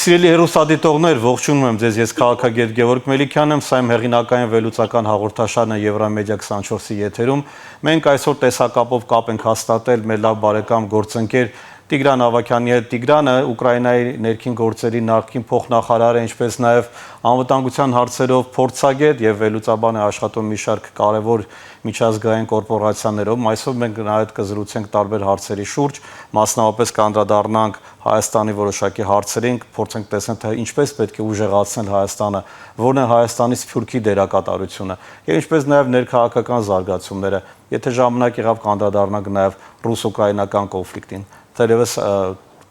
Սիրելի հեռուստադիտողներ, ողջունում եմ ձեզ, ես քաղաքագետ Գևորգ Մելիքյանն եմ, սա իմ հեղինակային վերլուծական հաղորդաշարն է Եվրամեդիա 24-ի եթերում։ Մենք այսօր տեսակապով կապ ենք հաստատել մեր լավ բարեկամ գործընկեր Տիգրան Ավագյանի հետ։ Տիգրանը Ուկրաինայի ներքին գործերի նախկին փոխնախարար է, ինչպես նաև անվտանգության հարցերով փորձագետ եւ վերլուծաբան է աշխատում մի շարք կարևոր միջազգային կորպորացիաներով։ Այսօր մենք նաև կզրուցենք տարբեր հարցերի շուրջ, մասնավորապես կանդրադառնանք Հայաստանի որոշակի հարցերին, փորձենք տեսնել, թե ինչպես պետք է ուժեղացնել Հայաստանը, որն է Հայաստանի Սփյուռքի դերակատարությունը եւ ինչպես նաև ներքաղաքական զարգացումները։ Եթե ժամանակ եղավ կանդրադառնանք նաև ռուս-ուկրաինական կոնֆլիկտին։ Թերևս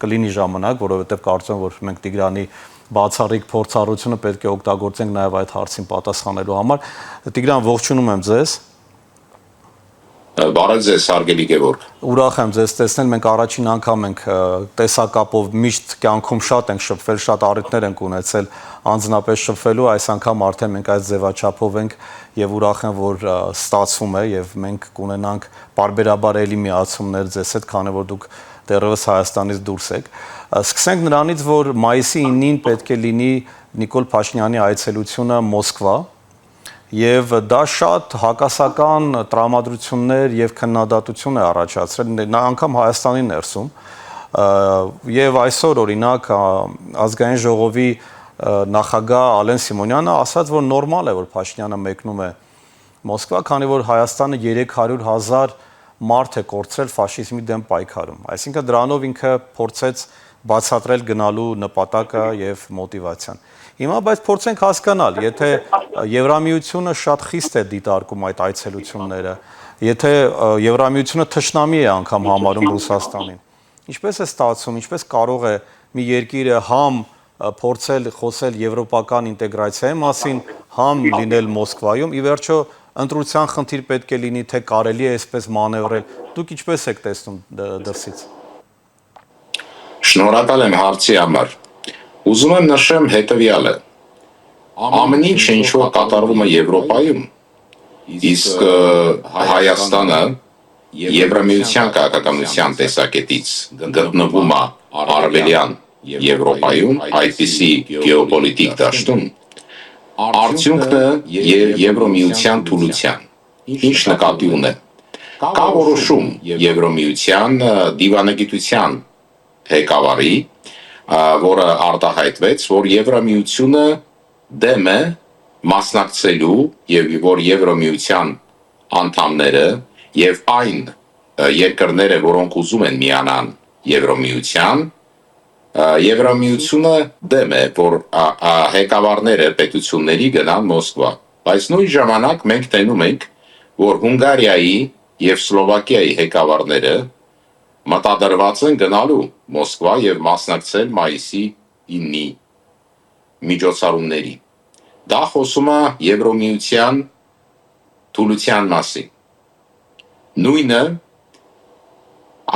կլինի ժամանակ, որովհետեւ կարծում եմ, որ մենք Տիգրանի բացառիկ փորձառությունը պետք է օգտագործենք նաև այդ հարցին պատասխանելու համար։ Տիգրան, ողջունում եմ ձեզ։ Բարև ձեզ, հարգելի Գևորգ։ Ուրախ եմ ձեզ տեսնել, մենք առաջին անգամ ենք տեսակապով միշտ կյանքում շատ ենք շփվել, շատ առիթներ ենք ունեցել անձնապես շփվելու, այս անգամ արդեն մենք այս ձևաչափով ենք եւ ուրախ եմ, որ ստացվում է եւ մենք կունենանք բարբերաբար էլի միացումներ ձեզ հետ, քանի որ դուք դեռևս Հայաստանից դուրս եք։ Սկսենք նրանից, որ մայիսի 9-ին պետք է լինի Նիկոլ Փաշինյանի այցելությունը Մոսկվա, եւ դա շատ հակասական տրամադրություններ եւ քննադատություն է առաջացրել նա անգամ Հայաստանի ներսում եւ այսօր օրինակ ազգային ժողովի նախագահ Ալեն Սիմոնյանը ասաց, որ նորմալ է, որ Փաշինյանը մեկնում է Մոսկվա, քանի որ Հայաստանը 300,000 մարդ է կորցրել ֆաշիզմի դեմ պայքարում, այսինքն դրանով ինքը փորձեց բացատրել գնալու նպատակը եւ մոտիվացիան։ Հիմա բայց փորձենք հասկանալ, եթե Եվրամիությունը շատ խիստ է դիտարկում այդ այցելությունները, եթե Եվրամիությունը թշնամի է անգամ համարում Ռուսաստանին, ինչպես է ստացվում, ինչպես կարող է մի երկիրը համ փորձել խոսել եվրոպական ինտեգրացիայի մասին, համ լինել Մոսկվայում, ի վերջո ընտրության խնդիր պետք է լինի, թե կարելի է այսպես մանևրել, դուք ինչպես եք տեսնում դրսից։ Շնորհակալ եմ հարցի համար։ Ուզում եմ նշեմ հետևյալը. ամեն ինչ ինչ-որ կատարվում է Եվրոպայում, իսկ Հայաստանը Եվրամիության քաղաքականության տեսակետից գտնվում է արևելյան Եվրոպայում, այդպիսի գեոպոլիտիկ դաշտում, արդյունքն է Եվրամիության թուլության, ինչ նկատի ունեմ։ Կա որոշում Եվրամիության դիվանագիտության ղեկավարի, որը արտահայտվեց, որ Եվրամիությունը դեմ է մասնակցելու եւ որ Եվրամիության անդամները եւ այն երկրները, որոնք ուզում են միանան Եվրամիության, Եվրամիությունը դեմ է, որ ղեկավարները պետությունների գնան Մոսկվա, բայց նույն ժամանակ մենք տենում ենք, որ Հունգարիայի եւ Սլովակիայի ղեկավարները մտադրված են գնալու Մոսկվա եւ մասնակցել մայիսի 9-ի միջոցառումների։ Դա խոսում է Եվրամիության թուլության մասին։ Նույնը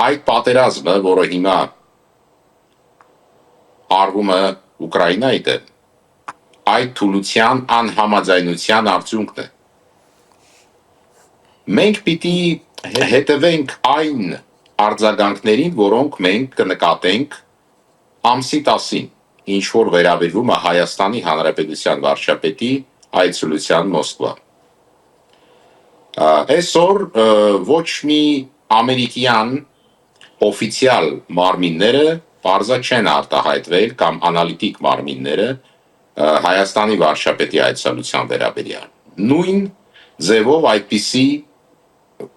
այդ պատերազմը, որը հիմա արվում է Ուկրաինայի դեմ, այդ թուլության անհամաձայնության արդյունքն է։ Մենք պիտի հետևենք այն արձագանքներին, որոնք մենք կնկատենք ամսի 10-ին, ինչ որ վերաբերվում է Հայաստանի Հանրապետության վարչապետի այցելության Մոսկվա։ Այսօր ոչ մի ամերիկյան օֆիցիալ մարմինները բարձա չեն արտահայտվել կամ անալիտիկ մարմինները Հայաստանի վարչապետի այցելության վերաբերյալ։ Նույն ձևով այդպիսի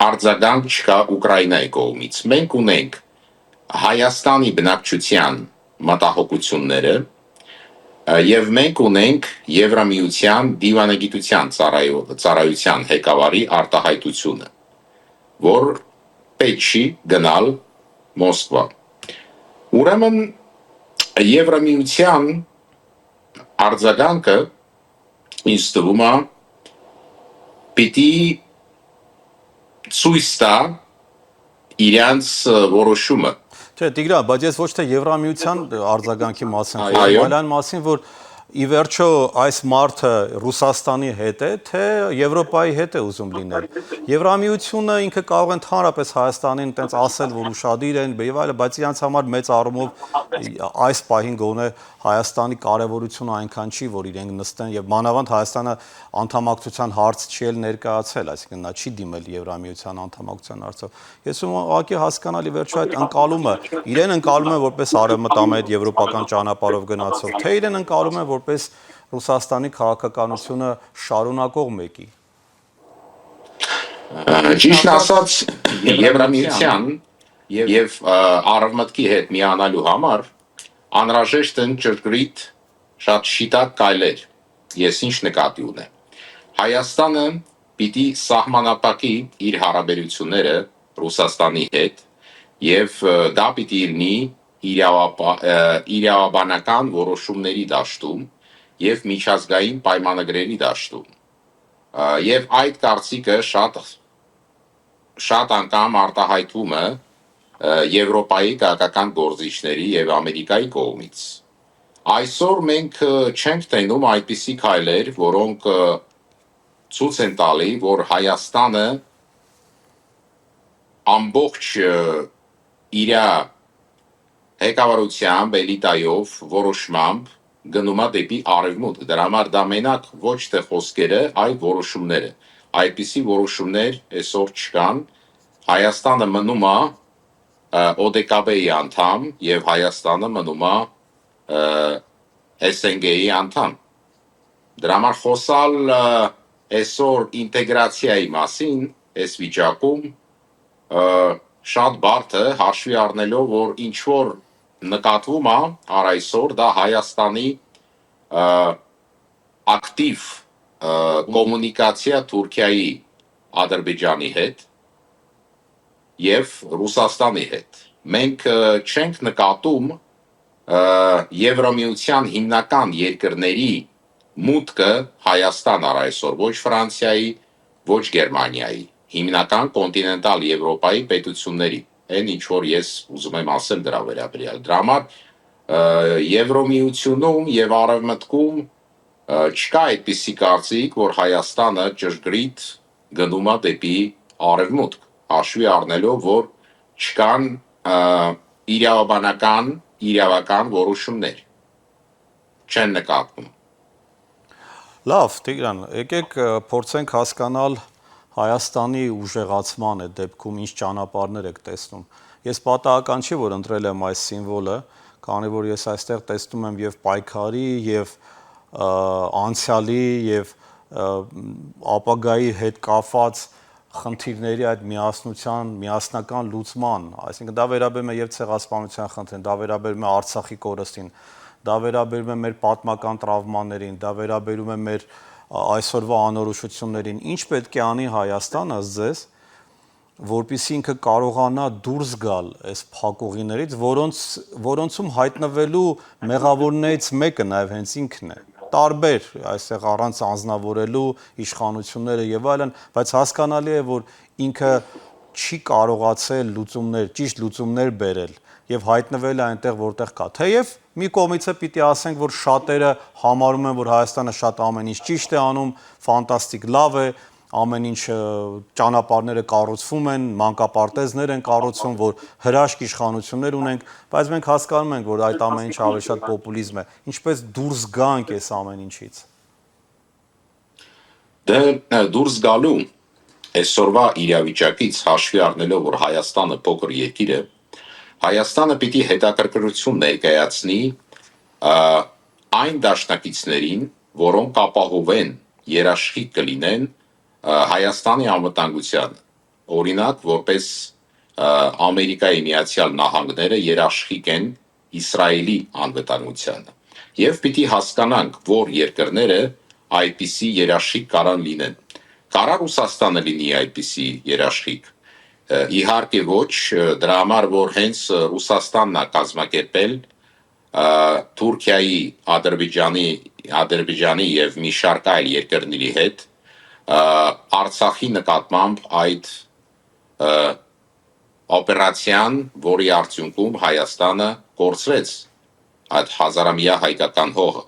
արձագանք չկա Ուկրաինայի կողմից։ Մենք ունենք Հայաստանի բնակչության մտահոգությունները եւ մենք ունենք Եվրամիության դիվանագիտության ծառայության ղեկավարի արտահայտությունը, որ պետք չի գնալ Մոսկվա։ Ուրեմն Եվրամիության արձագանքը ինձ թվում է պիտի ցույց տա իրանց որոշումը։ Չէ, Տիգրան, բայց ես ոչ թե Եվրամիության արձագանքի մասին խոսում, այլ այն մասին, որ ի վերջո այս մարդը Ռուսաստանի հետ է, թե Եվրոպայի հետ է ուզում լինել։ Եվրամիությունը ինքը կարող է ընդհանրապես Հայաստանին տենց ասել, որ ուշադիր են, եւ այլն, բայց իրանց համար մեծ առումով այս պահին գոնե Հայաստանի կարևորությունը այնքան չի, որ իրենք նստեն եւ մանավանդ Հայաստանը անդամակցության հարց չի էլ ներկայացել, այսինքն նա չի դիմել Եվրամիության անդամակցության հարցով։ Ես ուղղակի հասկանալի վերջո այդ ընկալումը իրեն ընկալում են որպես արևմտամետ եվրոպական ճանապարհով գնացող, թե իրեն ընկալում են որպես Ռուսաստանի քաղաքականությունը շարունակող մեկի։ Ճիշտ ասած, Եվրամիության եւ Արևմուտքի հետ միանալու համար անհրաժեշտ են ճշգրիտ շատ շիտակ կայլեր։ Ես ինչ նկատի ունեմ։ Հայաստանը պիտի սահմանապակի իր հարաբերությունները Ռուսաստանի հետ եւ դա պիտի լինի իրավաբանական որոշումների դաշտում եւ միջազգային պայմանագրերի դաշտում։ Եվ այդ կարծիքը շատ անգամ արտահայտվում է Եվրոպայի քաղաքական գործիչների եւ Ամերիկայի կողմից։ Այսօր մենք չենք տենում այդպիսի քայլեր, որոնք ցույց են տալի, որ Հայաստանը ամբողջ իր ղեկավարությամբ, էլիտայով, որոշմամբ գնում է դեպի արևմուտք։ Դրա համար դա մենակ ոչ թե խոսքերը, այլ որոշումները։ Այդպիսի որոշումներ այսօր չկան։ Հայաստանը մնում է ODKB-ի անդամ եւ Հայաստանը մնում է SNG-ի անդամ։ Դրա համար խոսալ այսօր ինտեգրացիայի մասին այս վիճակում շատ բարդ է, հաշվի առնելով, որ ինչ որ նկատվում է առայսօր դա Հայաստանի ակտիվ կոմունիկացիա Թուրքիայի, Ադրբեջանի հետ եւ Ռուսաստանի հետ։ Մենք չենք նկատում Եվրամիության հիմնական երկրների մուտքը Հայաստան առայսօր, ոչ Ֆրանսիայի, ոչ Գերմանիայի, հիմնական կոնտինենտալ Եվրոպայի պետությունների։ Այն ինչ որ ես ուզում եմ ասել դրա վերաբերյալ։ Դրա համար Եվրամիությունում եւ Արևմուտքում չկա այդպիսի կարծիք, որ Հայաստանը ճշգրիտ գնում է դեպի արևմուտք, հաշվի առնելով, որ չկան իրավական որոշումներ չեն նկատվում։ Լավ, Տիգրան, եկեք փորձենք հասկանալ Հայաստանի ուժեղացման այդ դեպքում ինչ ճանապարհներ եք տեսնում։ Ես պատահական չի, որ ընտրել եմ այս սիմվոլը, քանի որ ես այստեղ տեսնում եմ եւ պայքարի, եւ անցյալի, եւ ապագայի հետ կապված խնդիրների այդ միասնության, միասնական լուծման, այսինքն դա վերաբերում է եւ ցեղասպանության խնդրին, դա վերաբերում է Արցախի կորստին, դա վերաբերում է մեր պատմական տրավմաներին, դա վերաբերում է մեր այսօրվա անորոշություններին։ Ինչ պետք է անի Հայաստանը, ըստ ձեզ, որպեսզի ինքը կարողանա դուրս գալ այս փակուղիներից, որոնցում հայտնվելու մեղավորներից մեկը նաեւ հենց ինքն է։ Տարբեր, այստեղ առանց անձնավորելու իշխանությունները եւ այլն, բայց հասկանալի է, որ ինքը չի կարողացել ճիշտ լուծումներ բերել եւ հայտնվել է այնտեղ, որտեղ կա։ Թեև մի կողմից է պիտի ասենք, որ շատերը համարում են, որ Հայաստանը շատ ամեն ինչ ճիշտ է անում, ֆանտաստիկ լավ է, ամեն ինչ ճանապարհները կառուցվում են, մանկապարտեզներ են կառուցվում, որ հրաշք իշխանություններ ունենք, բայց մենք հասկանում ենք, որ այդ ամեն ինչը ավելի շատ պոպուլիզմ է։ Ինչպես դուրս գանք այս ամեն ինչից։ Դե դուրս գալու այսօրվա իրավիճակից հաշվի առնելով, որ Հայաստանը փոքր երկիր է, Հայաստանը պիտի հետաքրքրություն ներկայացնի այն դաշնակիցներին, որոնք ապահովեն երաշխիք կլինեն Հայաստանի անվտանգությանը։ Օրինակ, որպես Ամերիկայի Միացյալ Նահանգները երաշխիք են Իսրայելի անվտանգությանը։ Եվ պիտի հասկանանք, որ երկրները այդպիսի երաշխիք կարան լինեն։ Կարա Ռուսաստանը լինի այդպիսի երաշխիք։ Իհարկե ոչ, դրա համար որ հենց Ռուսաստանն է կազմակերպել Թուրքիայի, Ադրբեջանի եւ մի շարք այլ երկրների հետ Արցախի նկատմամբ այդ օպերացիան, որի արդյունքում Հայաստանը կորցրեց այդ հազարամյա հայկական հողը։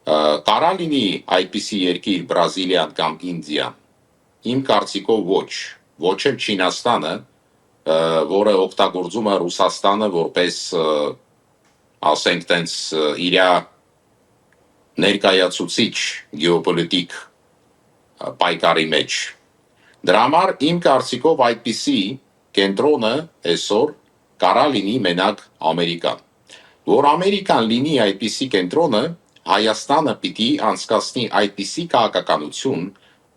Կարա լինի այդպիսի երկիր Բրազիլիան կամ Ինդիան։ Իմ կարծիքով ոչ էլ Չինաստանը, որը օգտագործում է Ռուսաստանը որպես ասենք տենց իր ներկայացուցիչ գեոպոլիտիկ պայքարի մեջ։ Դրա համար իմ կարծիքով այդպիսի կենտրոնը այսօր կարա լինի մենակ Ամերիկան։ Որ Ամերիկան լինի այդպիսի կենտրոնը, Հայաստանը պիտի անցկացնի այդպիսի քաղաքականություն,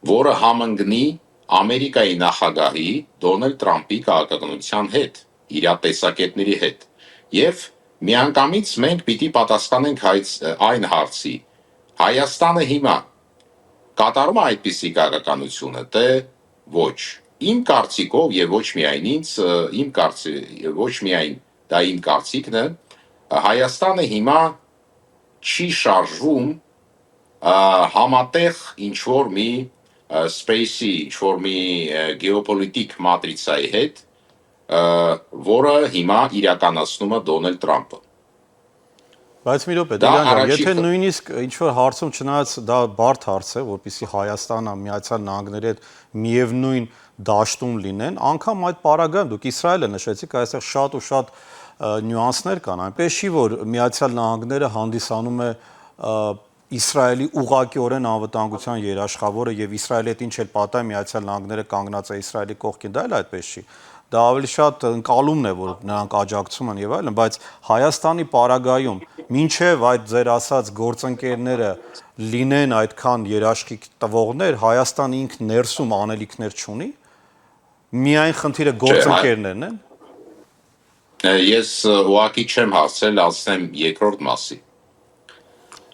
որը համընկնի Ամերիկայի նախագահի Դոնալդ Տրամփի քաղաքականության հետ, իր տեսակետների հետ։ Եվ միանգամից մենք պիտի պատասխանենք այն հարցի. Հայաստանը հիմա կատարում է այդպիսի քաղաքականությունը, թե ոչ։ Իմ կարծիքով եւ ոչ միայն ինձ, ոչ միայն դա իմ կարծիքն է, Հայաստանը հիմա չի շարժվում համատեղ ինչ-որ մի space-ի, ինչ-որ մի գեոպոլիտիկ մատրիցայի հետ, որը հիմա իրականացնում է Դոնալդ Տրամփը։ Բայց մի րոպե, Դիլան ջան, եթե նույնիսկ ինչ-որ հարցում չնայած դա բարդ հարց է, որպեսզի Հայաստանը Միացյալ Նահանգների հետ միևնույն դաշտում լինեն, անգամ այդ պարագայում դուք Իսրայելը նշեցիք, այստեղ շատ ու շատ նյուանսներ կան, այնպես չի, որ Միացյալ Նահանգները հանդիսանում է Իսրայելի ուղղակիորեն անվտանգության երաշխավորը եւ Իսրայելի հետ ինչ էլ պատահի Միացյալ Նահանգները կանգնած է Իսրայելի կողքին, դա էլ այդպես չի։ Դա ավելի շատ ընկալումն է, որ նրանք աջակցում են եւ այլն, բայց Հայաստանի պարագայում մինչեւ այդ ձեր ասած գործընկերները լինեն այդքան երաշխիք տվողներ, Հայաստանը ինքն ներսում անելիքներ չունի։ Միայն խնդիրը գործընկերներն են։ Ես ուղղակի չեմ հասցել ասեմ երկրորդ մասի։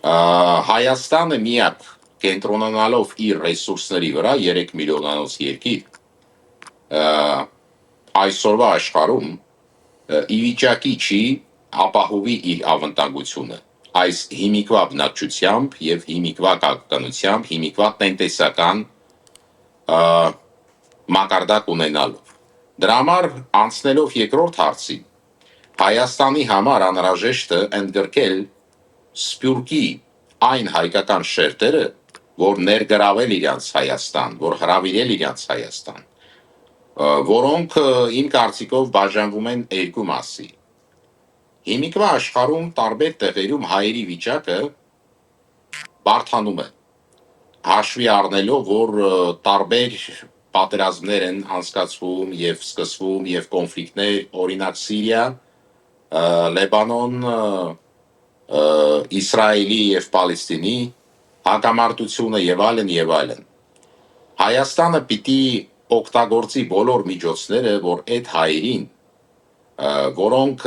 Հայաստանը միակ կենտրոնանալով իր ռեսուրսների վրա 3 միլիոնանոց երկիր այսօրվա աշխարհում ի վիճակի չի ապահովի իր անվտանգությունը այս հիմիկվա բնակչությամբ եւ հիմիկվա քաղաքականությամբ, հիմիկվա տնտեսական մակարդակ ունենալով։ Դրա համար անցնելով երկրորդ հարցին, Հայաստանի համար անհրաժեշտ է ընդգրկել Սփյուռքի այն հայկական շերտերը, որ ներգրավել իրենց Հայաստան, որ հրավիրել իրենց Հայաստան, որոնք իմ կարծիքով բաժանվում են երկու մասի։ Հիմիկվա աշխարհում տարբեր տեղերում հայերի վիճակը բարդանում է։ Հաշվի առնելով, որ տարբեր պատերազմներ են անցկացվում եւ սկսվում եւ կոնֆլիկտներ, օրինակ Սիրիա, Լեբանան, Իսրայելի եւ Պալեստինի հակամարտությունը եւ այլն եւ այլն։ Հայաստանը պիտի օգտագործի բոլոր միջոցները, որ այդ հայերին, որոնք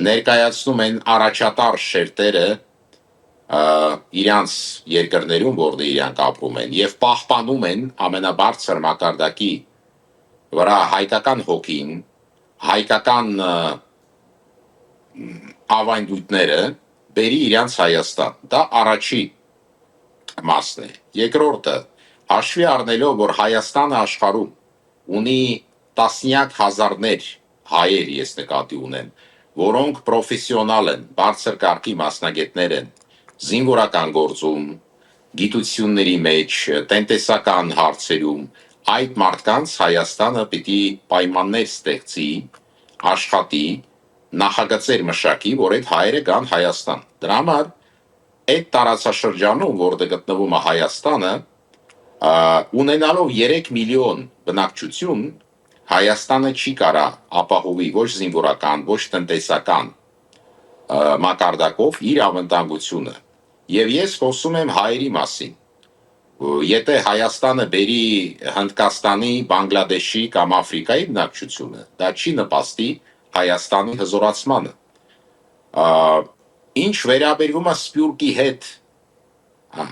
ներկայացնում են առաջատար շերտերը իրանց երկրներում, որտեղ իրանք ապրում են եւ պահպանում են ամենաբարձր մակարդակի վրա հայկական հոգին, հայկական ավանդույթները բերի իրանց Հայաստան։ Դա առաջի մասն է։ Երկրորդը, հաշվի առնելով, որ Հայաստանը աշխարհում ունի տասնյակ հազարներ հայեր, ես նկատի ունեմ, որոնք պրոֆեսիոնալ են, բարձր կարգի մասնագետներ են, զինվորական գործում, գիտությունների մեջ, տնտեսական հարցերում, այդ մարդկանց Հայաստանը պիտի պայմաններ ստեղծի, աշխատի, նախագծեր մշակի, որ այդ հայերը գան Հայաստան։ Դրա համար այդ տարածաշրջանում, որտեղ գտնվում է Հայաստանը, ունենալով 3 միլիոն բնակչություն, Հայաստանը չի կարա ապահովի ոչ զինվորական, ոչ տնտեսական մակարդակով իր անվտանգությունը։ Եվ ես խոսում եմ հայերի մասին։ Եթե Հայաստանը բերի Հնդկաստանի, Բանգլադեշի կամ Աֆրիկայի բնակչությունը, դա չի նպաստի Հայաստանի հզորացմանը։ Ինչ վերաբերվում է Սփյուռքի հետ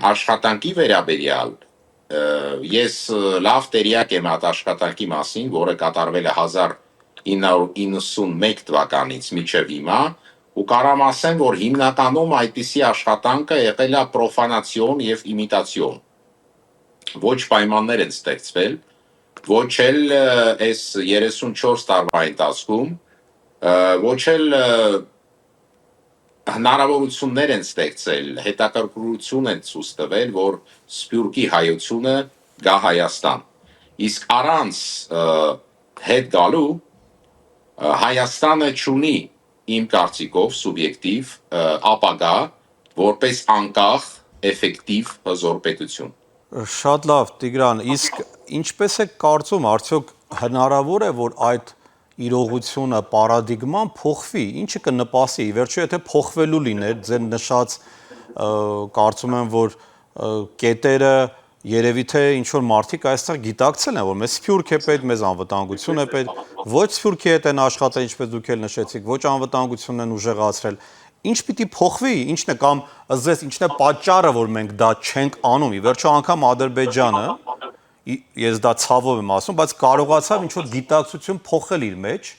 աշխատանքի վերաբերյալ, ես լավ տեղյակ եմ այդ աշխատանքի մասին, որը կատարվել է 1991 թվականից մինչև հիմա, ու կարամ ասեմ, որ հիմնականում այդպիսի աշխատանքը եղել է պրոֆանացիոն եւ իմիտացիոն։ Ոչ պայմաններ են ստեղծվել, ոչ էլ այս 34 տարվա ընթացքում, ոչ էլ հնարավորություններ են ստեղծել, հետաքրքրություն են ցույց տվել, որ Սփյուռքի հայությունը գա Հայաստան։ Իսկ առանց հետ գալու Հայաստանը չունի իմ կարծիքով սուբյեկտիվ ապագա որպես անկախ էֆեկտիվ հզոր պետություն։ Շատ լավ, Տիգրան, իսկ ինչպես է կարծում, արդյոք հնարավոր է, որ այդ իրողությունը, պարադիգման փոխվի, ինչը կնպաստի, ի վերջո, եթե փոխվելու լիներ, ձեր նշած կարծում եմ, որ կետերը երևի թե ինչ-որ մարդիկ այստեղ գիտակցել են, որ մեզ Սփյուռք է պետք, մեզ անվտանգություն է պետք, ոչ Սփյուռքի հետ են աշխատել, ինչպես դուք էլ նշեցիք, ոչ անվտանգությունն են ուժեղացրել, ինչ պիտի փոխվի, ինչն է կամ ըստ ինչն է պատճառը, որ մենք դա չենք անում։ Ի վերջո անգամ Ադրբեջանը, ես դա ցավով եմ ասում, բայց կարողացավ ինչ-որ գիտակցություն փոխել իր մեջ։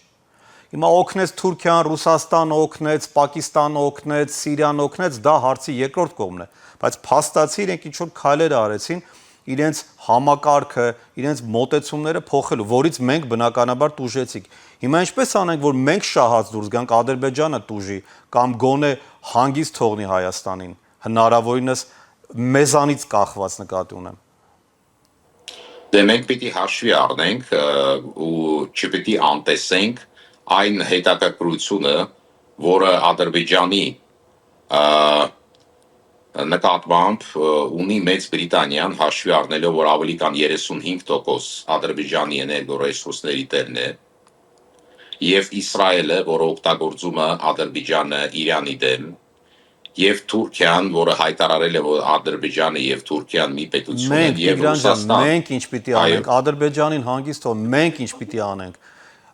Հիմա օգնեց Թուրքիան, Ռուսաստանը օգնեց, Պակիստանը օգնեց, Սիրիան օգնեց, դա հարցի երկրորդ կողմն է։ Բայց փաստացի իրենք ինչ-որ քայլեր արեցին իրենց համակարգը, իրենց մոտեցումները փոխելու, որից մենք բնականաբար տուժեցինք։ Հիմա ինչպես անենք, որ մենք շահած դուրս գանք, Ադրբեջանը տուժի կամ գոնե հանգիստ թողնի Հայաստանին, հնարավորինս մեզանից կախված նկատի ունեմ։ Դե մենք պիտի հաշվի առնենք ու չպիտի անտեսենք այն հետաքրքրությունը, որը Ադրբեջանի նկատմամբ ունի Մեծ Բրիտանիան, հաշվի առնելով, որ ավելի քան 35% Ադրբեջանի էներգոռեսուրսների տերն է, եւ Իսրայելը, որը օգտագործում է Ադրբեջանը Իրանի դեմ, եւ Թուրքիան, որը հայտարարել է, որ Ադրբեջանը եւ Թուրքիան մի պետություն են, եւ Ռուսաստանը։ Մենք ինչ պիտի անենք, Ադրբեջանին հանգիստ թող, մենք ինչ պիտի անենք։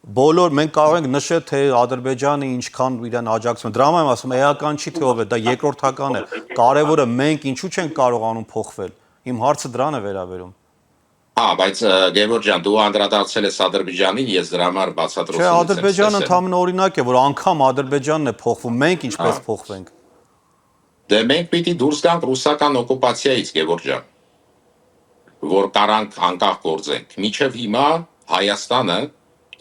Բոլոր մենք կարող ենք նշել, թե Ադրբեջանը ինչքան իրեն աջակցում է։ Դրա համար եմ ասում, էական չի թե ով է, դա երկրորդական է։ Կարևորը մենք ինչու չենք կարողանում փոխվել։ Իմ հարցը դրան է վերաբերում։ Բայց Գևորգ ջան, դու անդրադարձել ես Ադրբեջանին, ես դրա համար բացատրություն Չէ, Ադրբեջանը ընդհանուր օրինակ է, որ անգամ Ադրբեջանն է փոխվում, մենք ինչպես փոխվենք։ Դե մենք պիտի դուրս գանք ռուսական օկուպացիայից, Գևորգ ջան, որ կարանք անկախ գործենք։ Մինչև հիմա Հայաստանը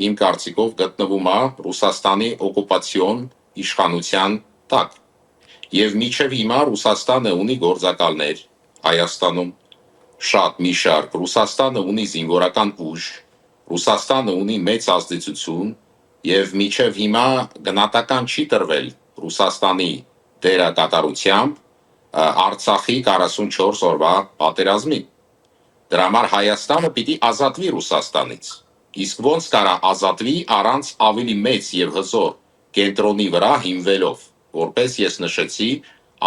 իմ կարծիքով գտնվում է Ռուսաստանի օկուպացիոն իշխանության տակ։ Եվ մինչև հիմա Ռուսաստանը ունի գործակալներ Հայաստանում շատ մի շարք, Ռուսաստանը ունի զինվորական ուժ, Ռուսաստանը ունի մեծ ազդեցություն եւ մինչև հիմա գնահատական չի տրվել Ռուսաստանի դերակատարությամբ Արցախի 44 օրվա պատերազմին։ Դրա համար Հայաստանը պիտի ազատվի Ռուսաստանից։ Իսկ ոնց կարա ազատվի առանց ավելի մեծ եւ հզոր կենտրոնի վրա հիմնվելով, որպես ես նշեցի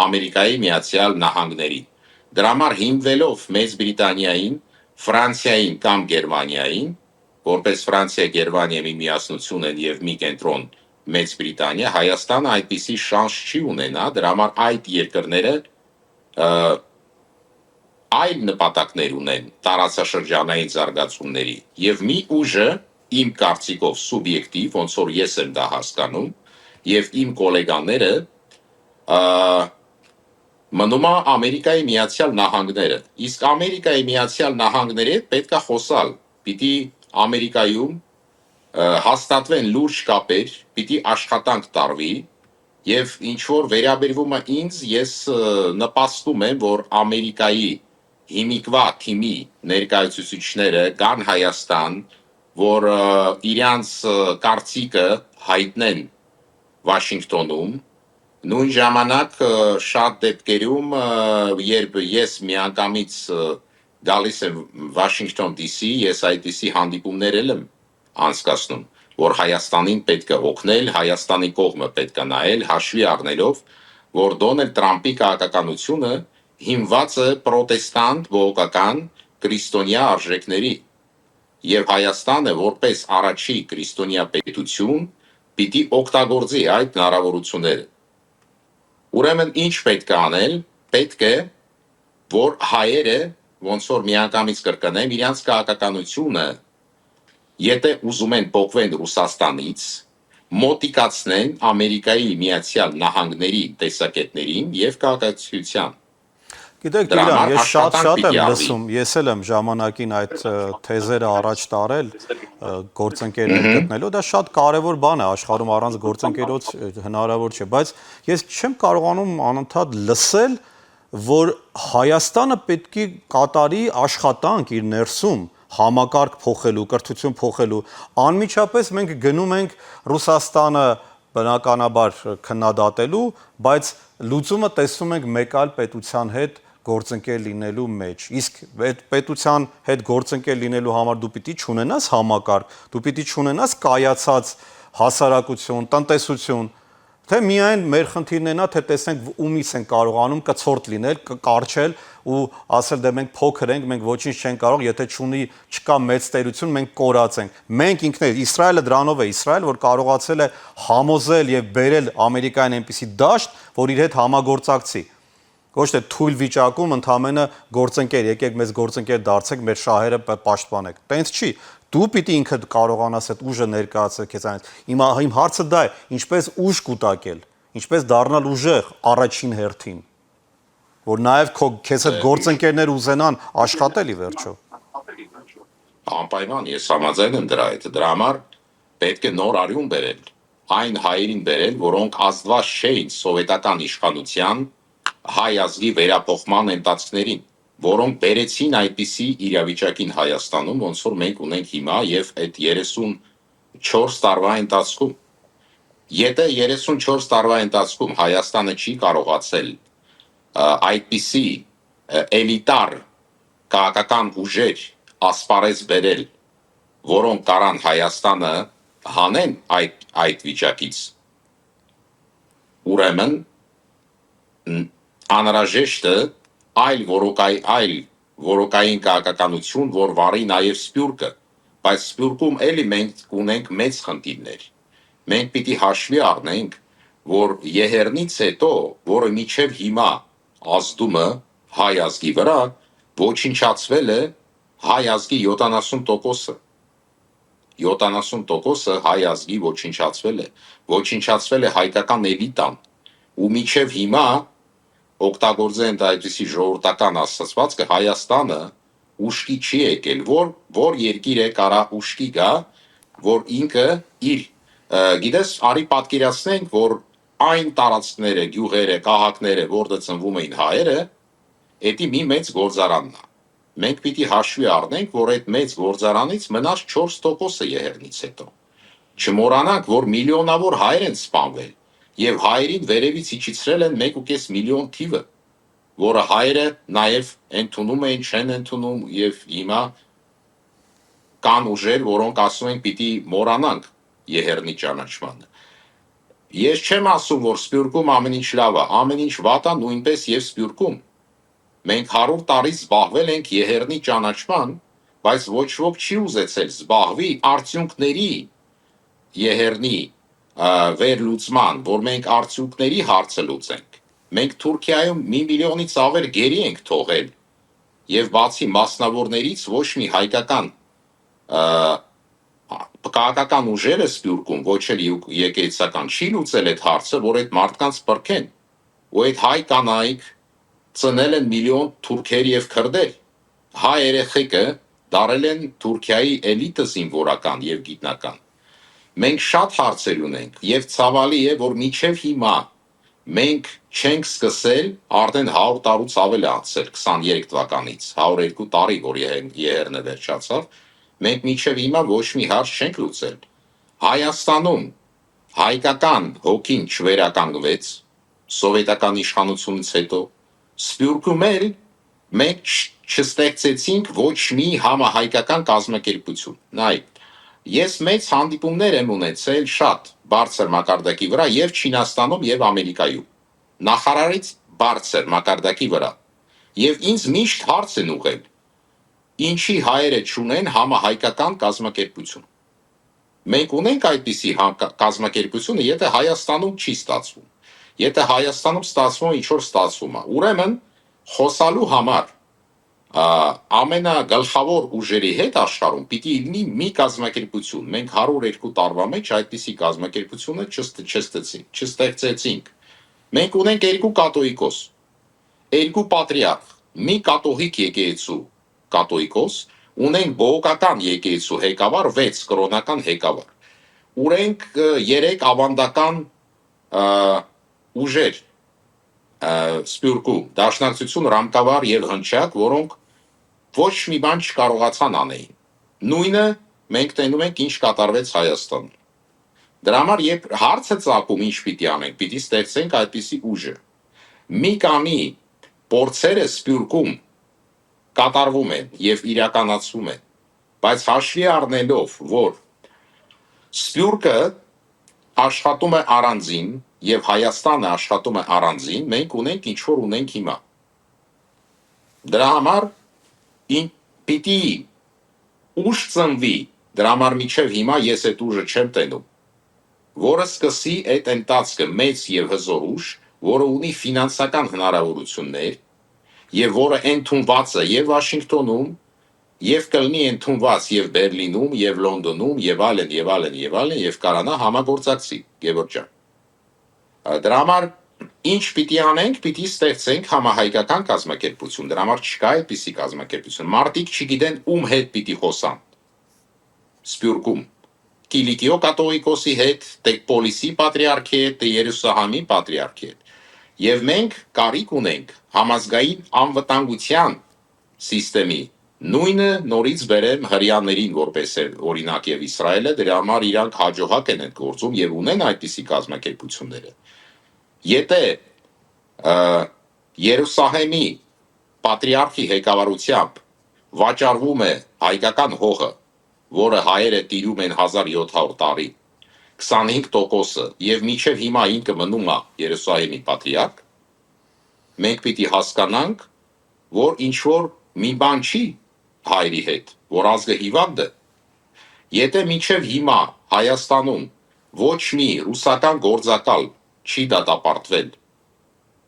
Ամերիկայի Միացյալ Նահանգների։ Դրա համար հիմնվելով Մեծ Բրիտանիային, Ֆրանսիային կամ Գերմանիային, որպես Ֆրանսիա-Գերմանիա մի միասնություն են եւ մի կենտրոն Մեծ Բրիտանիա, Հայաստանը այդպիսի շանս չի ունենա, դրա համար այդ երկրները այլ նպատակներ ունեն տարածաշրջանային զարգացումների եւ մի ուժը իմ կարծիքով սուբյեկտիվ, ոնց որ ես եմ դա հասկանում, եւ իմ գոլեգաները մնում է Ամերիկայի Միացյալ Նահանգները։ Իսկ Ամերիկայի Միացյալ Նահանգների հետ պետքա խոսալ։ Պիտի Ամերիկայում հաստատվեն լուրջ կապեր, պիտի աշխատանք տարվի եւ ինչ որ վերաբերվում է ինձ, ես նպաստում եմ, որ Ամերիկայի հիմիկվա թիմի ներկայացուցիչները գան Հայաստան, որ իրանց կարծիքը հայտնեն Վաշինգտոնում։ Նույն ժամանակ շատ դեպքերում, երբ ես միանգամից գալիս եմ Վաշինգտոն DC, ես այդպիսի հանդիպումներ եմ անցկացնում, որ Հայաստանին պետք է օգնել, Հայաստանի կողմը պետք է նայել, հաշվի առնելով, որ Դոնալդ Տրամպի քաղաքականությունը հիմնված է պրոտեստանտ բողոքական քրիստոնյա արժեքների, եւ Հայաստանը որպես առաջի քրիստոնյա պետություն պիտի օգտագործի այդ հնարավորությունները։ Ուրեմն ինչ պետք է անել, պետք է, որ հայերը, ոնց որ միանգամից կրկնեմ, իրենց քաղաքականությունը, եթե ուզում են փոխվել Ռուսաստանից, մոտիկացնեն Ամերիկայի Միացյալ Նահանգների տեսակետներին եւ քաղաքացիության։ Գիտեք, Դրա Տիգրան, համար ես աշխատանք շատ պիտի եմ արվի։ լսում, ես էլ եմ ժամանակին այդ թեզերը առաջ տարել գործընկերներ գտնելու, դա շատ կարևոր բան է, աշխարհում առանց գործընկերոջ հնարավոր չէ, բայց ես չեմ կարողանում անընդհատ լսել, որ Հայաստանը պետք է կատարի աշխատանք իր ներսում համակարգ փոխելու, կրթություն փոխելու, անմիջապես մենք գնում ենք Ռուսաստանը բնականաբար քննադատելու, բայց լուծումը տեսնում ենք մեկ այլ պետության հետ գործընկեր լինելու մեջ։ Իսկ այդ պետության հետ գործընկեր լինելու համար դու պիտի չունենաս համակարգ, դու պիտի չունենաս կայացած հասարակություն, տնտեսություն, թե միայն մեր խնդիրն է նա, թե տեսնենք ումից են կարողանում կցորդ լինել, կարճել ու ասել դե մենք փոքր ենք, մենք ոչինչ չենք կարող, եթե չկա մեծ տերություն, մենք կորած ենք։ Մենք ինքներս Իսրայելը դրանով է, Իսրայել, որ կարողացել է համոզել եւ բերել Ամերիկային այնպիսի դաշտ, որ իր հետ համագործակցի։ Ոչ թե թույլ վիճակում ընդամենը գործընկեր, եկեք մեզ գործընկեր դարձեք, մեր շահերը պաշտպանեք։ Տենց չի։ Դու պիտի ինքդ կարողանաս այդ ուժը ներկայացնել քեզ այնպես։ Իմ հարցը դա է, ինչպես ուժ կուտակել, ինչպես դառնալ ուժեղ առաջին հերթին, որ նաև քեզ հետ գործընկերներ ուզենան աշխատել ի վերջո։ Անպայման ես համաձայն եմ դրա հետ։ Դրա համար պետք է նոր արյուն բերել, այն հայերին բերել, որոնք ազդված չէին սովետական իշխանության հայ ազգի վերափոխման ընթացքներին, որոնք բերեցին այդպիսի իրավիճակին Հայաստանում, ոնց որ մենք ունենք հիմա եւ այդ 34 տարվա ընթացքում։ Եթե 34 տարվա ընթացքում Հայաստանը չի կարողացել այդպիսի էլիտար քաղաքական ուժեր ասպարեզ բերել, որոնք կարան Հայաստանը հանեն այդ վիճակից, ուրեմն անհրաժեշտ է այլ որոկային քաղաքականություն, որ վարի նաև Սփյուռքը, բայց Սփյուռքում էլի մենք ունենք մեծ խնդիրներ։ Մենք պիտի հաշվի առնենք, որ Եղեռնից հետո, որը մինչև հիմա ազդումը հայ ազգի վրա, ոչնչացվել է հայ ազգի 70%-ը։ 70%-ը հայ ազգի ոչնչացվել է հայկական էլիտան, ու մինչև հիմա օգտագործեն այդպիսի ժողովրդական ասացվածքը Հայաստանը ուշքի չի եկել, որ երկիր է կարա ուշքի գա, որ ինքը իր գիտես, արի պատկերացնենք, որ այն տարածքները, գյուղերը, քաղաքները, որտեղ ծնվում էին հայերը, դա մի մեծ գործարանն է։ Մենք պիտի հաշվի առնենք, որ այդ մեծ գործարանից մնաց 4%-ը Եղեռնից հետո։ Չմոռանանք, որ միլիոնավոր հայեր են սպանվել, եւ հայերին վերևից իջեցրել են 1.5 միլիոն թիվը, որը հայերը նաեւ ընդունում էին, չեն ընդունում, եւ հիմա կան ուժեր, որոնք ասում են պիտի մոռանանք Եղեռնի ճանաչմանը։ Ես չեմ ասում, որ Սփյուռքում ամեն ինչ լավ է, ամեն ինչ վատ է նույնպես եւ Սփյուռքում։ Մենք 100 տարի զբաղվել ենք Եղեռնի ճանաչման, բայց ոչ ոք չի ուզեցել զբաղվի արդյունքների Եղեռնի վերլուծման, որ մենք արդյունքների հարցը լուծենք։ Մենք Թուրքիայում 1 միլիոնից ավել գերի ենք թողել եւ բացի մասնավորներից ոչ մի հայկական քաղաքական ուժերը Սփյուռքում ոչ էլ եկեղեցական չի լուծել այդ հարցը, որ այդ մարդկանց բրկեն, ու այդ հայ կանայք ծնել են միլիոն թուրքեր եւ քրդեր։ Հայ երեխեքը դարել են Թուրքիայի էլիտը զինվորական եւ գիտնական։ Մենք շատ հարցեր ունենք եւ ցավալի է, որ մինչեւ հիմա մենք չենք սկսել, արդեն 100 տարուց ավել է անցել 23 թվականից, 102 տարի, որ Եղեռնը վերջացավ, մենք մինչեւ հիմա ոչ մի հարց չենք լուծել։ Հայաստանում հայկական հոգին չվերականգնվեց սովետական իշխանությունից հետո, Սփյուռքում էլ մենք չստեղծեցինք ոչ մի համահայկական կազմակերպություն։ Նայ, ես մեծ հանդիպումներ եմ ունեցել շատ բարձր մակարդակի վրա եւ Չինաստանում եւ Ամերիկայում, նախարարից բարձր մակարդակի վրա, եւ ինձ միշտ հարց են ուղղել, ինչի հայերը չունեն համահայկական կազմակերպություն։ Մենք ունենք այդպիսի կազմակերպությունը, եթե Հայաստանում չի ստացվում։ Եթե Հայաստանում ստացվում է, ինչ որ ստացվում է, ուրեմն խոսալու համար ամենագլխավոր ուժերի հետ աշխարհում պիտի լինի մի կազմակերպություն։ Մենք 102 տարվա մեջ այդպիսի կազմակերպությունը չստեղծեցինք։ Մենք ունենք երկու կաթողիկոս։ երկու պատրիարք, մի կաթողիկ եկեղեցու կաթողիկոս, ունենք բողոքական եկեղեցու ղեկավար, 6 կրոնական ղեկավար, ունենք 3 ավանդական ուժեր Սփյուռքում, Դաշնակցություն, Ռամկավար եւ Հնչակ, որոնք ոչ մի բան չկարողացան անեին։ Նույնը մենք տենում ենք ինչ կատարվեց Հայաստանում։ Դրա համար երբ հարցը ծագում ինչ պիտի անենք, պիտի ստեղծենք այդպիսի ուժը։ Մի կանի փորձերը Սփյուռքում կատարվում են եւ իրականացվում են, բայց հաշվի առնելով, որ Սփյուռքը աշխատում է առանձին եւ Հայաստանը աշխատում է առանձին, մենք ունենք ինչ որ ունենք հիմա։ Դրա համար պիտի ուժ ծնվի, դրա համար միջև հիմա ես այդ ուժը չեմ տենում, որը սկսի այդ ընթացքը մեծ եւ հզոր ուժ, որը ունի ֆինանսական հնարավորություններ եւ որը ընդունված է եւ Վաշինգտոնում եւ կլինի ընդունված եւ Բերլինում եւ Լոնդոնում եւ այլն եւ այլն եւ այլն եւ կարանա համագործակցի Գևորգ ջան։ Դրա համար ինչ պիտի անենք, պիտի ստեղծենք համահայկական կազմակերպություն։ Դրա համար չկա այդպիսի կազմակերպություն։ Մարդիկ չգիտեն ում հետ պիտի խոսան։ Սփյուռքում Կիլիկիո կաթողիկոսի հետ, Տեկպոլիսի պատրիարքի հետ, Երուսաղեմի պատրիարքի հետ։ Եվ մենք կարիք ունենք համազգային անվտանգության սիստեմի նույնը նորից բերեմ հրյաներին որպես օրինակ եւ Իսրայելը, դրա համար իրանք հաջողակ են այդ գործում եւ ունեն այդպիսի կազմակերպությունները։ Եթե Երուսաղեմի պատրիարքի ղեկավարությամբ վաճառվում է հայկական հողը, որը հայերը տիրում են 1700 տարի, 25% եւ միջև հիմա ինքը մնում է Երուսաղեմի պատրիարք, մենք պիտի հասկանանք, որ ինչ որ մի բան չի հայերի հետ, որ ազգը հիվանդ է։ Եթե միջև հիմա Հայաստանում ոչ մի ռուսական գործակալ չի դատապարտվել,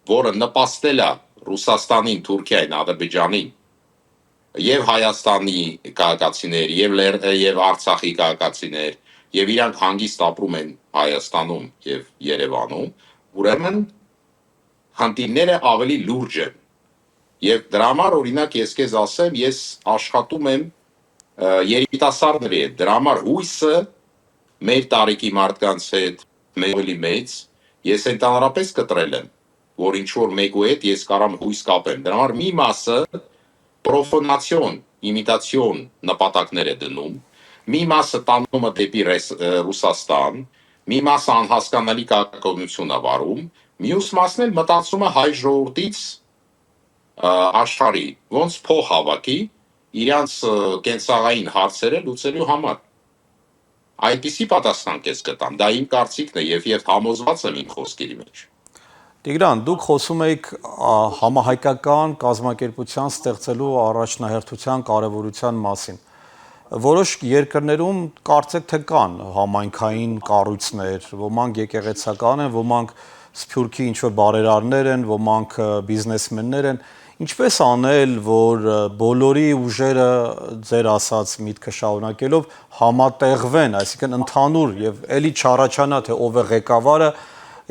որը նպաստել է Ռուսաստանին, Թուրքիային, Ադրբեջանին եւ Հայաստանի քաղաքացիներ եւ Արցախի քաղաքացիներ եւ իրանք հանգիստ ապրում են Հայաստանում եւ Երևանում, ուրեմն խնդիրները ավելի լուրջ են։ Եվ դրա համար օրինակ ես քեզ ասեմ, ես աշխատում եմ երիտասարդների հետ, դրա համար հույսը մեր տարիքի մարդկանց հետ ավելի մեծ, ես ընդհանրապես կտրել եմ, որ ինչ որ մեկու հետ ես կարամ հույս կապեմ։ Դրա համար մի մասը պրոֆանացիոն, իմիտացիոն նպատակներ է դնում, մի մասը տանում է դեպի Ռուսաստան, մի մասը անհասկանալի քաղաքականություն է վարում, մյուս մասն էլ մտածում է հայ ժողովրդից աշխարհի ոնց փող հավաքի իրանց կենցաղային հարցերը լուծելու համար։ Այդպիսի պատասխան կես կտամ, դա իմ կարծիքն է եւ համոզված եմ իմ խոսքերի մեջ։ Տիգրան, դուք խոսում եք համահայկական կազմակերպության ստեղծելու առաջնահերթության կարևորության մասին։ Որոշ երկրներում կարծեք թե կան համայնքային կառույցներ, ոմանք եկեղեցական են, ոմանք Սփյուռքի ինչ-որ բարերարներ են, ոմանք բիզնեսմեններ են։ Ինչպես անել, որ բոլորի ուժերը ձեր ասած միտքը շարունակելով համատեղվեն, այսինքն ընդհանուր եւ էլի չառաջանա թե ով է ղեկավարը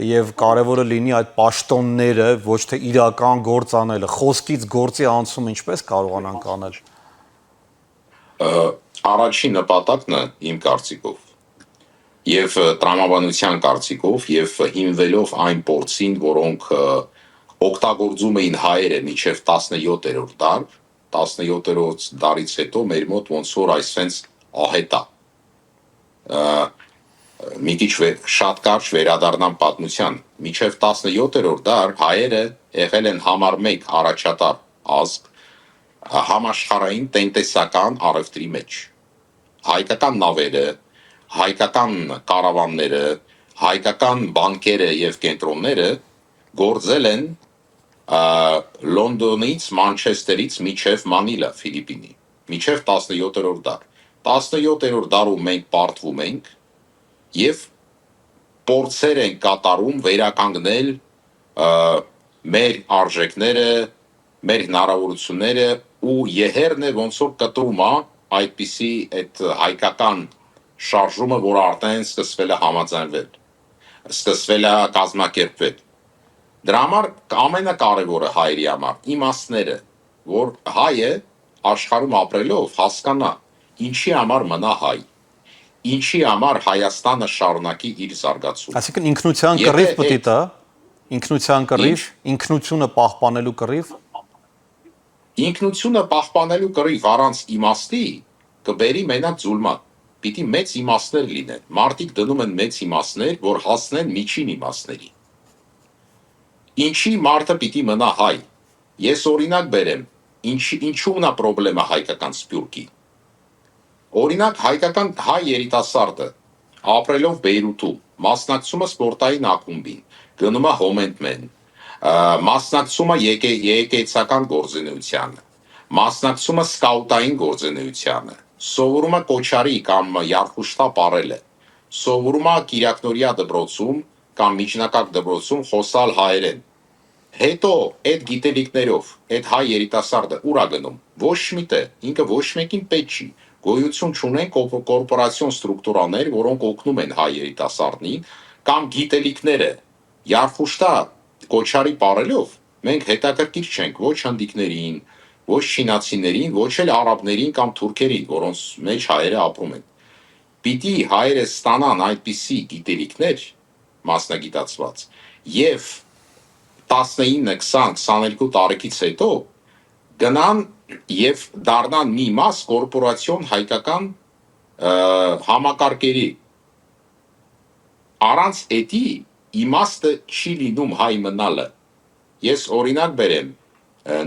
եւ կարեւորը լինի այդ պաշտոնները, ոչ թե իրական գործ անելը, խոսքից գործի անցումը ինչպես կարողանանք անել։ Առաջին նպատակն է իմ կարծիքով եւ տրամաբանության կարծիքով եւ հիմնվելով այն փորձին, որոնք օգտագործում էին հայերը մինչև 17-րդ դար, 17-րդ դարից հետո մեր մոտ ոնց որ այսպես ահետա։ Մի քիչ շատ կարճ վերադառնամ պատմության։ Մինչև 17-րդ դար հայերը եղել են համար 1 առաջատար ազգ համաշխարհային տնտեսական առևտրի մեջ։ Հայկական նավերը, հայկական կարավանները, հայկական բանկերը եւ կենտրոնները գործել են Լոնդոնից, Մանչեսթերից մինչև Մանիլա, Ֆիլիպինի, մինչև 17-րդ դար։ 17-րդ դարում մենք պարտվում ենք եւ փորձեր են կատարում վերականգնել մեր արժեքները, մեր հնարավորությունները ու եղերն է ոնց որ կտրում է այդպիսի այդ հայկական շարժումը, որ արդեն սկսվել է համաձայնվել, սկսվել է կազմակերպվել։ Դրա համար ամենակարևորը հայերի համար իմաստները, որ հայը աշխարհում ապրելով հասկանա ինչի համար մնա հայ, ինչի համար Հայաստանը շարունակի իր զարգացումը։ Այսինքն ինքնության Եթե կռիվ պետք է այդ տա, ինքնության ինչ կռիվ, ինքնությունը պահպանելու կռիվ։ ինքնությունը պահպանելու կռիվ առանց իմաստի կբերի մենակ ձուլման։ Պիտի մեծ իմաստներ լինեն։ Մարդիկ դնում են մեծ իմաստներ, որ հասնեն միջին իմաստների։ Ինչի մարդը պիտի մնա հայ։ Ես օրինակ բերեմ, ինչու մնա պրոբլեմը հայկական սփյուռքի։ Օրինակ հայկական հայ երիտասարդը ապրելով Բեյրութում, մասնակցում է սպորտային ակումբին, գնում է հոմենտմեն, մասնակցում է եկեղեցական գործունեությանը, մասնակցում է սկաուտային գործունեությանը, սովորում է կոչարի կամ յարխուշտապ առելը, սովորում է Կիրակնորիա դպրոցում կամ միջնակարգ դպրոցում խոսալ հայերեն։ Հետո այդ գիտելիքներով այդ հայ երիտասարդը ուր է գնում։ Ոչ մի տեղ, ինքը ոչ մեկին պետք չի։ Գոյություն չունեն կորպորացիոն ստրուկտուրաներ, որոնք օգնում են հայ երիտասարդին կամ գիտելիքները Յարխուշտա կոչարի պարելով մենք հետաքրքիր չենք ոչ հնդիկներին, ոչ չինացիներին, ոչ էլ արաբներին կամ թուրքերին, որոնց մեջ հայերը ապրում են։ Պիտի հայերը ստանան այդպիսի գիտելիքներ մասնագիտացված եւ 19, 20, 22 տարեկից հետո գնան եւ դառնան մի մաս կորպորացիոն հայկական համակարգերի առանց էդի իմաստը չի լինում հայ մնալը։ Ես օրինակ բերեմ,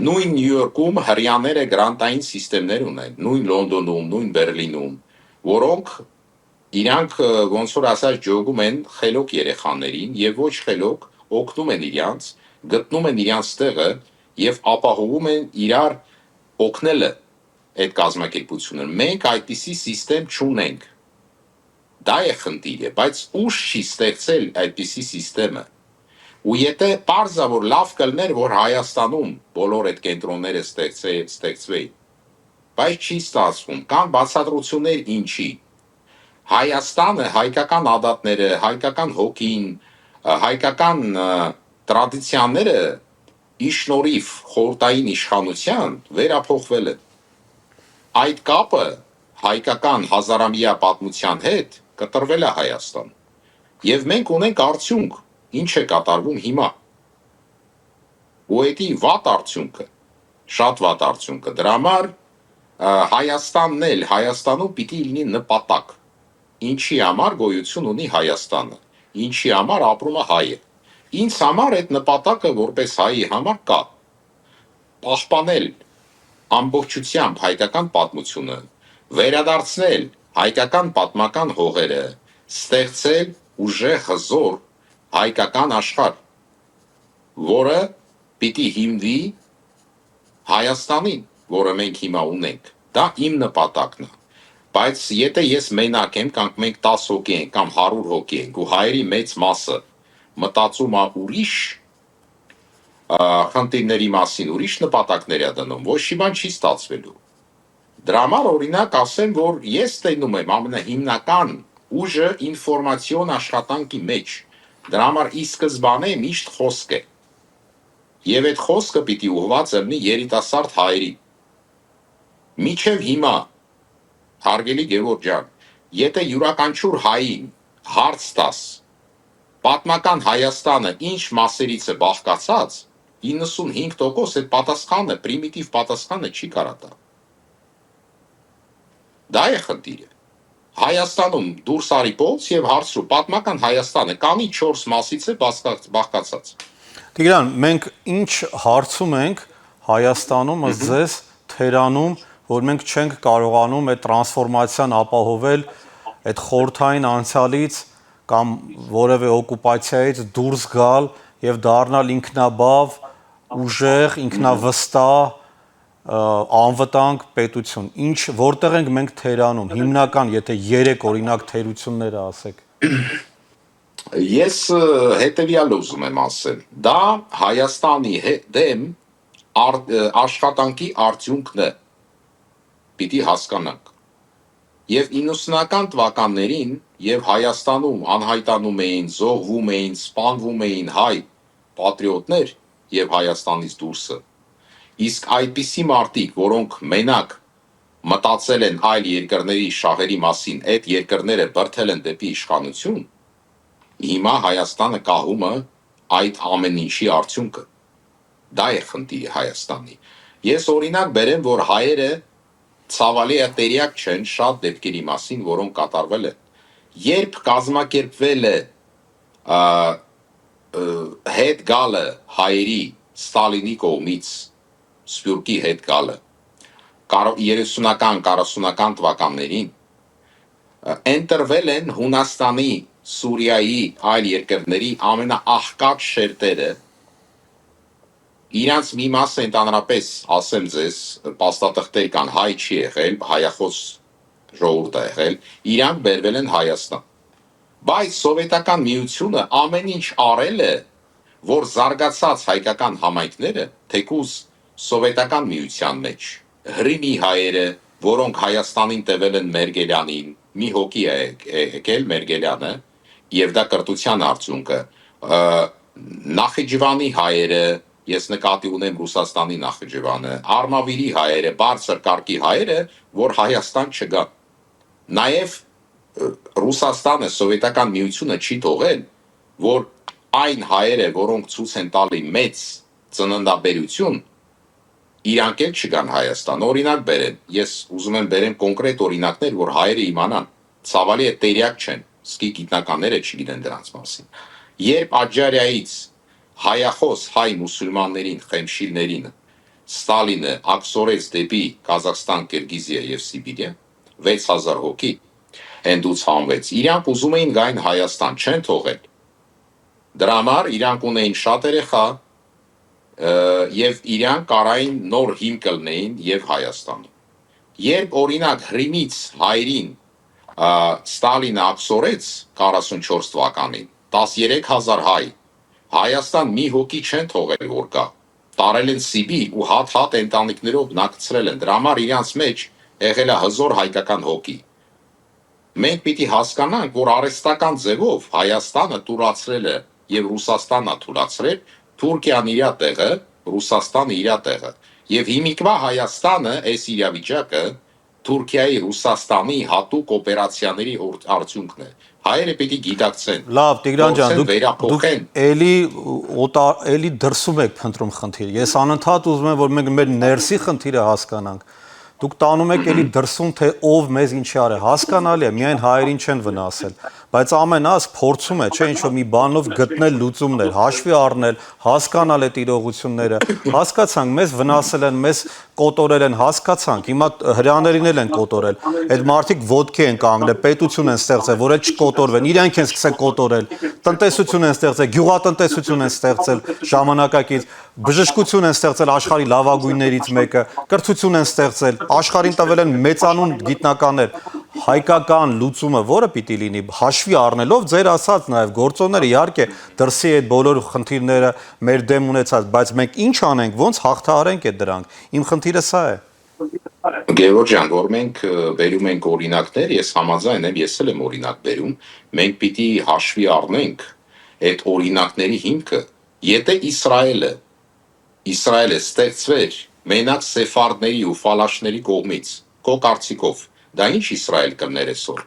նույն Նյու Յորքում հрьяաները գրանտային սիստեմներ ունեն, նույն Լոնդոնում, նույն Բերլինում, որոնք իրանք ոնց որ ասած ջոգում են խելոք երեխաներին եւ ոչ խելոք օգնում են իրանց, գտնում են իրանց տեղը եւ ապահովում են իրար օգնելը այդ կազմակերպությունը։ Մենք այդպիսի սիստեմ չունենք։ Դա է խնդիրը, բայց ուշ չի ստեղծել այդպիսի սիստեմը։ Ու եթե parza որ լավ կլներ, որ Հայաստանում բոլոր այդ կենտրոնները ստեղծվեին, բայց չի ստացվում, կան բացատրություններ ինչի։ Հայաստանը, հայկական ադատները, հայկական հոգին, հայկական տրադիցիաները իշնորիվ խորհրդային իշխանության վերափոխվել են։ Այդ կապը հայկական հազարամյա պատմության հետ կտրվել է Հայաստան։ Եվ մենք ունենք արդյունք, ինչ է կատարվում հիմա։ Ու էդի վատ արդյունքը, շատ վատ արդյունքը, դրա համար Հայաստանն էլ, Հայաստանում պիտի լինի նպատակ, ինչի համար գոյություն ունի Հայաստանը, ինչի համար ապրում է հայը։ Ինձ համար այդ նպատակը որպես հայի համար կա, պահպանել ամբողջությամբ հայկական պատմությունը, վերադարձնել հայկական պատմական հողերը, ստեղծել ուժեղ հզոր հայկական աշխարհ, որը պիտի հիմնվի Հայաստանին, որը մենք հիմա ունենք։ Դա իմ նպատակն է։ Բայց եթե ես մենակ եմ, կամ մենք 10 հոգի ենք, կամ 100 հոգի ենք, ու հայերի մեծ մասը մտածում է ուրիշ խնդիրների մասին, ուրիշ նպատակներ է դնում, ոչ մի բան չի ստացվելու։ Դրա համար օրինակ ասեմ, որ ես տենում եմ ամենահիմնական ուժը ինֆորմացիոն աշխատանքի մեջ։ Դրա համար ի սկզբանե միշտ խոսք է։ Եվ այդ խոսքը պիտի ուղղված լինի երիտասարդ հայերի։ Միչև հիմա, հարգելի Գևորգ ջան, եթե յուրաքանչյուր հային հարց տաս, պատմական Հայաստանը ինչ մասերից է բաղկացած, 95% այդ պատասխանը, պրիմիտիվ պատասխանը չի կարա տա։ Դա է խնդիրը։ Հայաստանում դուրս արի փոց եւ հարցրու պատմական Հայաստանը կանի 4 մասից է բաղկացած։ Տիգրան, մենք ինչ հարցում ենք Հայաստանում ըստ ձեզ Թերանում, որ մենք չենք կարողանում այդ տրանսֆորմացիան ապահովել այդ խորհրդային անցյալից կամ որևէ օկուպացիայից դուրս գալ եւ դառնալ ինքնաբավ, ուժեղ, ինքնավստահ, անվտանգ պետություն։ Ինչ որտեղ ենք մենք Թերանում, հիմնական, եթե 3 օրինակ թերությունները ասեք։ Ես հետևյալը ուզում եմ ասել։ Դա Հայաստանի դեմ աշխատանքի արդյունքն է։ Պիտի հասկանանք։ Եվ 90-ական թվականներին եւ Հայաստանում անհայտանում էին, զոհվում էին, սպանվում էին հայ պատրիոտներ եւ Հայաստանից դուրսը։ Իսկ այդպիսի մարդիկ, որոնք մենակ մտածել են այլ երկրների շահերի մասին, այդ երկրները բրթել են դեպի իշխանություն, հիմա Հայաստանը կահումը այդ ամեն ինչի արդյունքը։ Դա է խնդիրը Հայաստանի։ Ես օրինակ բերեմ, որ հայերը ցավալի է տեղյակ չեն շատ դեպքերի մասին, որոնք կատարվել են։ Երբ կազմակերպվել է հետ գալը հայերի Ստալինի կողմից, Սփյուռքի հետ գալը 30-ական, 40-ական թվականներին, ընտրվել են Հունաստանի, Սուրիայի, այլ երկրների ամենաաղքատ շերտերը, իրանց մի մասը ընդհանրապես, ասեմ ձեզ, փաստաթղթեր կան, հայ չի եղել, հայախոս ժողովուրդ է եղել, իրանք բերվել են Հայաստան։ Բայց սովետական միությունը ամեն ինչ արել է, որ զարգացած հայկական համայնքները, թեկուզ սովետական միության մեջ, հրիմի հայերը, որոնք Հայաստանին տվել են Մերգելյանին, մի հոգի է եկել Մերգելյանը, եւ դա կրթության արդյունքը, Նախիջևանի հայերը, ես նկատի ունեմ Ռուսաստանի Նախիջևանը, Արմավիրի հայերը, բարձր կարգի հայերը, որ Հայաստան չգան։ Նաեւ Ռուսաստանը, սովետական միությունը չի թողել, որ այն հայերը, որոնք ցույց են տալի մեծ ծննդաբերություն, իրանք էլ չգան Հայաստան։ Օրինակ բերեմ, ես ուզում եմ բերեմ կոնկրետ օրինակներ, որ հայերը իմանան, ցավալի է տեղյակ չեն, սկի գիտնականները չգիտեն դրանց մասին։ Երբ Աջարիայից հայախոս հայ մուսուլմաններին, խեմշիլներին Ստալինը ակսորեց դեպի Կազախստան, Կիրգիզիա եւ Սիբիրիա, 6000 հոգի հենդուց հանվեց։ Իրանք ուզում էին գային Հայաստան, չեն թողել։ Դրա համար իրանք ունեին շատ երեխա եւ իրանք կարային նոր հիմք կլնեին եւ Հայաստանը։ Երբ օրինակ Հրիմից հայրին Ստալինը ակսորեց 44 թվականին 13000 հայ, Հայաստան մի հոգի չեն թողել որ կա։ Տարել են Սիբիր ու հատ ընտանիքներով նակցրել են։ Դրա համար իրանց մեջ եղել է հզոր հայկական հոգի։ Մենք պիտի հասկանանք, որ արհեստական ձևով Հայաստանը տուրացրել է եւ Ռուսաստանը թուրացրել, Թուրքիան իր տեղը, Ռուսաստանը իր տեղը։ Եվ հիմիկվա Հայաստանը այս իրավիճակը Թուրքիայի, Ռուսաստանի հատուկ օպերացիաների արդյունքն է։ Հայերը պիտի գիտակցեն։ Լավ, Տիգրան ջան, դուք էլի դրսում եք փնտրում խնդիր։ Ես անընդհատ ուզում եմ, որ մենք մեր ներսի խնդիրը հասկանանք։ Դուք տանում եք էլի դրսում, թե ով մեզ ինչ արէ, հասկանալի է, միայն հայերին չեն վնասել, բայց ամենաս փորձում է, չէ, ինչ-որ մի բանով գտնել լուծումներ, հաշվի առնել, հասկանալ այդ իրողությունները, հասկացանք, մեզ վնասել են, մեզ կոտորել են, հասկացանք, հիմա հրեաներին էլ են կոտորել, այդ մարդիկ ոտքի են կանգնել, պետություն են ստեղծել, որ էլ չկոտորվեն, իրենք են սկսել կոտորել, տնտեսություն են ստեղծել, գյուղատնտեսություն են ստեղծել ժամանակակից, բժշկություն են ստեղծել աշխարհի լավագույններից մեկը, կրթություն են ստեղծել, աշխարհին տվել են մեծանուն գիտնականներ, հայկական լուծումը որը պիտի լինի հաշվի առնելով ձեր ասած նաև գործոնները իհարկե դրսի այդ բոլոր խնդիրները մեր դեմ ունեցած, բայց մենք ինչ անենք, ոնց հաղթահարենք այդ դրանք։ Իմ խնդիրը սա է։ Գևորգ ջան, որ մենք բերում ենք օրինակներ, ես համաձայն եմ, ես էլ եմ օրինակ բերում, մենք պիտի հաշվի առնենք այդ օրինակների հիմքը, եթե Իսրայելը ստեղծվեր մենակ սեֆարդների ու ֆալաշների կողմից, քո կարծիքով, դա ինչ Իսրայել կլներ այսօր։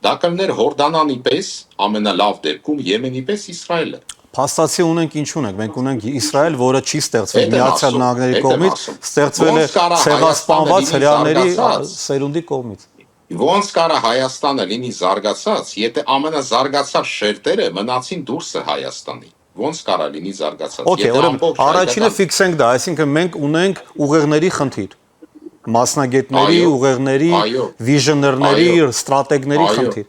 Դա կլներ Հորդանանի պես, ամենալավ դեպքում Եմենի պես Իսրայելը։ Փաստացի ունենք ինչ ունենք, մենք ունենք Իսրայել, որը չի ստեղծվել Միացյալ Նահանգների կողմից, ստեղծվել է ցեղասպանված հրեաների սերունդի կողմից։ Ոնց կարա Հայաստանը լինի զարգացած, եթե ամենազարգացած շերտերը մնացին դուրսը Հայաստանի։ Ոնց կարա լինի զարգացած։ Okay, ուրեմն առաջինը ֆիքսենք դա, այսինքն մենք ունենք ուղեղների խնդիր, մասնագետների, ուղեղների, վիժներների, ստրատեգների խնդիր,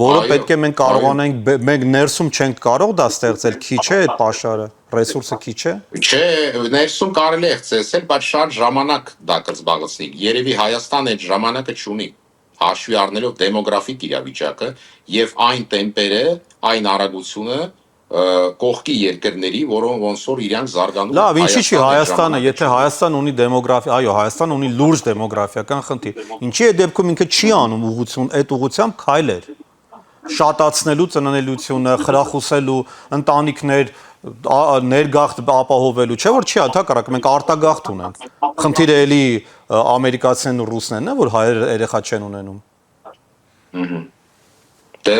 որը պետք է մենք կարողանանք, մենք ներսում չենք կարող դա ստեղծել, քիչ է այդ պաշարը, ռեսուրսը քիչ է։ Չէ, ներսում կարելի է ծեսել, բայց շատ ժամանակ դա կզբաղեցնի։ Երևի Հայաստանը այդ ժամանակը չունի, հաշվի առնելով դեմոգրաֆիկ իրավիճակը եւ այն տեմպերը, այն արագությունը կողքի երկրների, որոնք ոնց որ իրանք զարգանում։ Լավ, ինչի՞ չի Հայաստանը, եթե Հայաստան ունի դեմոգրաֆիա, այո, Հայաստանը ունի լուրջ դեմոգրաֆիական խնդիր։ Ինչի՞ է դեպքում ինքը չի անում ուղղություն, այդ ուղղությամբ քայլեր շատացնելու ծնանելիությունը, խրախուսելու ընտանիքներ ներգաղթ ապահովելու, չէ՞ որ չի, հակառակ մենք արտագաղթ ունենք։ Խնդիրը էլի ամերիկացիներն ու ռուսներն են, որ հայերը երեխա չեն ունենում։ Դե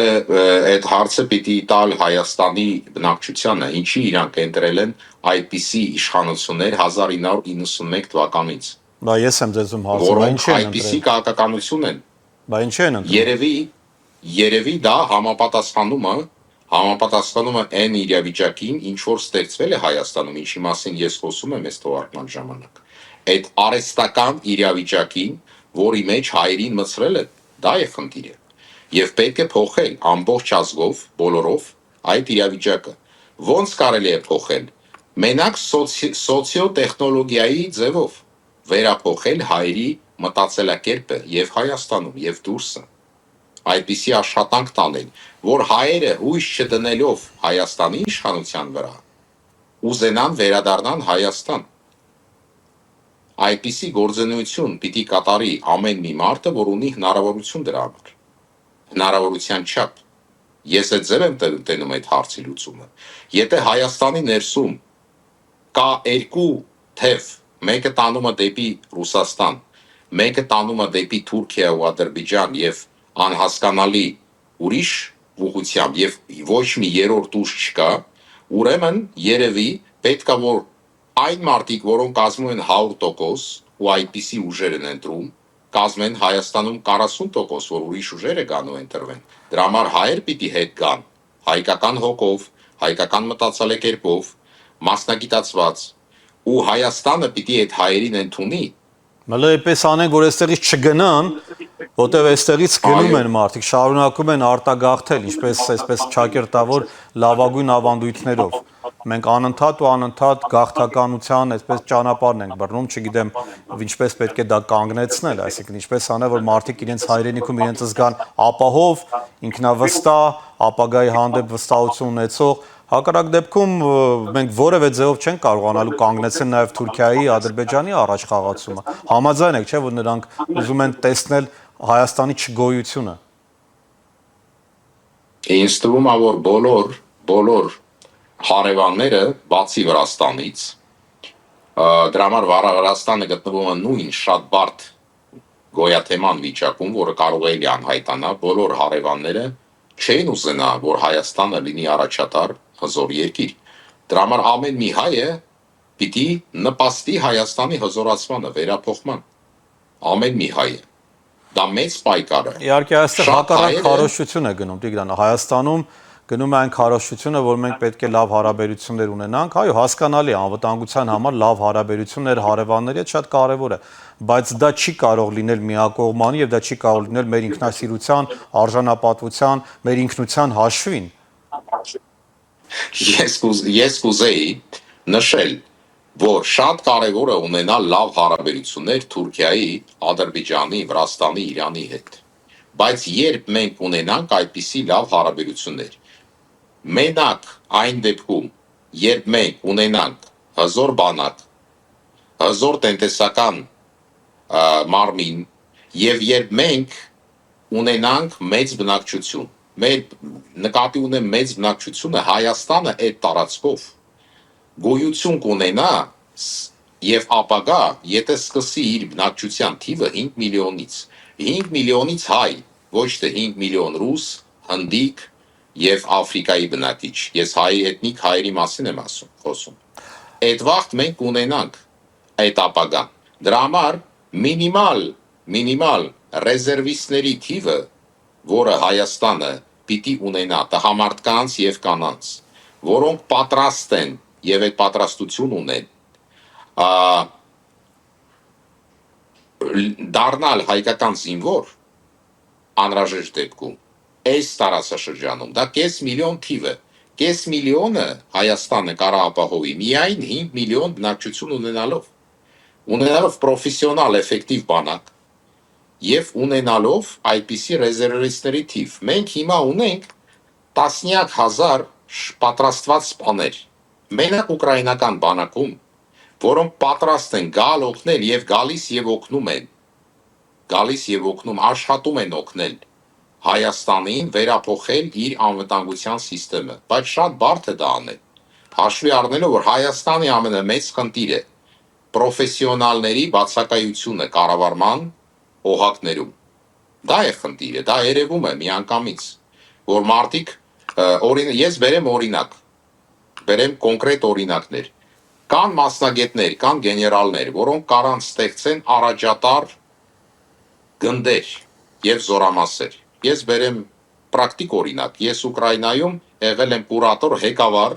այդ հարցը պիտի տալ Հայաստանի բնակչությանը, ինչի իրանք ընտրել են այդպիսի իշխանություններ 1991 թվականից, Բա ես եմ ձեզ հարցում, բա որոնք ինչի են այդպիսի ընտրել։ քաղաքականություն են։ Բա ինչի են ընտրել։ Երևի դա համապատասխանում է այն իրավիճակին, ինչ որ ստեղծվել է Հայաստանում, ինչի մասին ես խոսում եմ այս թողարկման ժամանակ։ Այդ արհեստական իրավիճակին, որի մեջ հայերին մցրել է, դա է խնդիրը։ Եվ պետք է փոխել ամբողջ ազգով, բոլորով այդ իրավիճակը։ Ոնց կարելի է փոխել։ Մենակ սոցիոտեխնոլոգիայի ձևով վերափոխել հայերի մտածելակերպը եւ Հայաստանում եւ դուրսը։ Այդպիսի աշխատանք տանել, որ հայերը հույս չդնելով Հայաստանի իշխանության վրա, ուզենան վերադառնան Հայաստան։ Այդպիսի գործունեություն պիտի կատարի ամեն մի մարդը, որ ունի հնարավորություն դրա համար, հնարավորության չափ։ Ես այդ ձև եմ տենում այդ հարցի լուծումը։ Եթե Հայաստանի ներսում կա երկու թև, մեկը տանում է դեպի Ռուսաստան, մեկը տանում է դեպի Թուրքիա ու Ադրբեջան եւ անհասկանալի ուրիշ ուղղությամբ եւ ոչ մի երրորդ ուժ չկա, ուրեմն երևի պետքա որ այն մարդիկ, որոնք կազմում են 100% ու այդպիսի ուժեր են ընտրում, կազմեն Հայաստանում 40%, որ ուրիշ ուժերը գան ու ընտրվեն։ Դրա համար հայեր պիտի հետ գան, հայկական հոգով, հայկական մտածելակերպով, մասնագիտացված, ու Հայաստանը պիտի այդ հայերին ընդունի։ Մալը այպես անենք, որ այստեղից չգնան, որտեղ այստեղից գնում են մարդիկ, շարունակում են արտագաղթել, ինչպես այսպես ճակերտավոր լավագույն ավանդույթներով։ Մենք անընդհատ ու անընդհատ գաղթականության այսպես ճանապարհն ենք բռնում, չգիտեմ ինչպես պետք է դա կանգնեցնել, այսինքն ինչպես անել, որ մարդիկ իրենց հայրենիքում իրենց զգան ապահով, ինքնավստահ, ապագայի հանդեպ վստահություն ունեցող։ Հակառակ դեպքում մենք որևէ ձևով չենք կարողանալու կանգնեցնել նաև Թուրքիայի, Ադրբեջանի առաջ խաղացումը։ Համաձայն եք, չէ՞, որ նրանք ուզում են տեսնել Հայաստանի չգոյությունը։ Ինձ թվում է, որ բոլոր հարևանները, բացի Վրաստանից, դրա համար Վրաստանը գտնվում է նույն շատ բարդ գոյաթեման վիճակում, որը կարող է անհայտանա, բոլոր հարևանները չեն ուզենա, որ Հայաստանը լինի առաջատար հզոր երկիր։ Դրա համար ամեն մի հայը պիտի նպաստի Հայաստանի հզորացմանը, վերափոխման։ Ամեն մի հայը։ Դա մեծ պայքար է։ Իհարկե, այստեղ հակառակ քարոզչություն է գնում, Տիգրան, Հայաստանում գնում է այն քարոզչությունը, որ մենք պետք է լավ հարաբերություններ ունենանք, այո, հասկանալի է, անվտանգության համար լավ հարաբերություններ հարևանների հետ շատ կարևոր է, բայց դա չի կարող լինել միակողմանի եւ դա չի կարող լինել մեր ինքնասիրության, արժանապատվության, մեր ինքնության հաշվին։ Ես կուզեի նշել, որ շատ կարևոր է ունենալ լավ հարաբերություններ Թուրքիայի, Ադրբեջանի, Վրաստանի, Իրանի հետ։ Բայց երբ մենք ունենանք այդպիսի լավ հարաբերություններ, մենակ այն դեպքում, երբ մենք ունենանք հզոր բանակ, հզոր տնտեսական մարմին եւ երբ մենք ունենանք մեծ բնակչություն, մեր նկատի ունեմ մեծ բնակչությունը, Հայաստանը այդ տարածքով գոյություն կունենա եւ ապագա, եթե սկսի իր բնակչության թիվը 5 միլիոնից, 5 միլիոնից հայ, ոչ թե 5 միլիոն ռուս, հնդիկ եւ Աֆրիկայի բնակիչ։ Ես էթնիկ հայերի մասին եմ խոսում։ Այդ վաղտ մենք ունենանք այդ ապագան։ Դրա համար մինիմալ ռեզերվիստների թիվը, որը Հայաստանը պիտի ունենա տղամարդկանց եւ կանանց, որոնք պատրաստ են եւ այդ պատրաստություն ունեն դառնալ հայկական զինվոր անհրաժեշտ դեպքում այս տարածաշրջանում դա կես միլիոն թիվ է, կես միլիոնը Հայաստանը կարող ապահովի միայն 5 միլիոն բնակչություն ունենալով պրոֆեսիոնալ էֆեկտիվ բանակ եւ ունենալով այդպիսի ռեզերվիստների թիվ։ Մենք հիմա ունենք տասնյակ հազար պատրաստված սպաներ, մենակ ուկրաինական բանակում, որոնք պատրաստ են գալ օգնել եւ գալիս եւ օգնում, աշխատում են օգնել Հայաստանին վերափոխել իր անվտանգության համակարգը, բայց շատ բարդ է դա անել։ Հաշվի առնելով, որ Հայաստանի ամենամեծ խնդիրը պրոֆեսիոնալների բացակայությունը կառավարման օղակներում։ Դա է խնդիրը, դա երևում է միանգամից, որ մարդիկ ես բերեմ օրինակ, բերեմ կոնկրետ օրինակներ։ Կան մասնագետներ, կան գեներալներ, որոնք կարան ստեղծեն առաջատար գնդեր եւ զորամասեր։ Ես բերեմ պրակտիկ օրինակ, ես Ուկրաինայում եղել եմ կուրատոր ղեկավար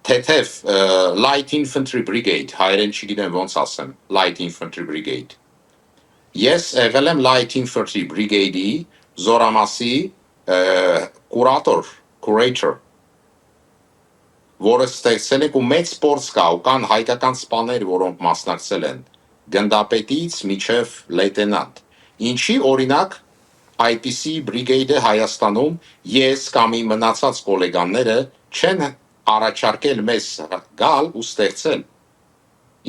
թեթև Light Infantry Brigade, հայերեն չգիտեմ ոնց ասեմ, Light Infantry Brigade։ Ես եղել եմ Light Infantry Brigade-ի զորամասի curator, որը ստեղծել եք ու մեծ սպորտ կա, ու կան հայկական սպաներ, որոնք մասնակցել են գնդապետից մինչև լեյտենանտ։ Ինչի օրինակ IPC Brigade-ը Հայաստանում ես կամ իմ մնացած գոլեգանները չեն առաջարկել մեզ գալ ու ստեղծել։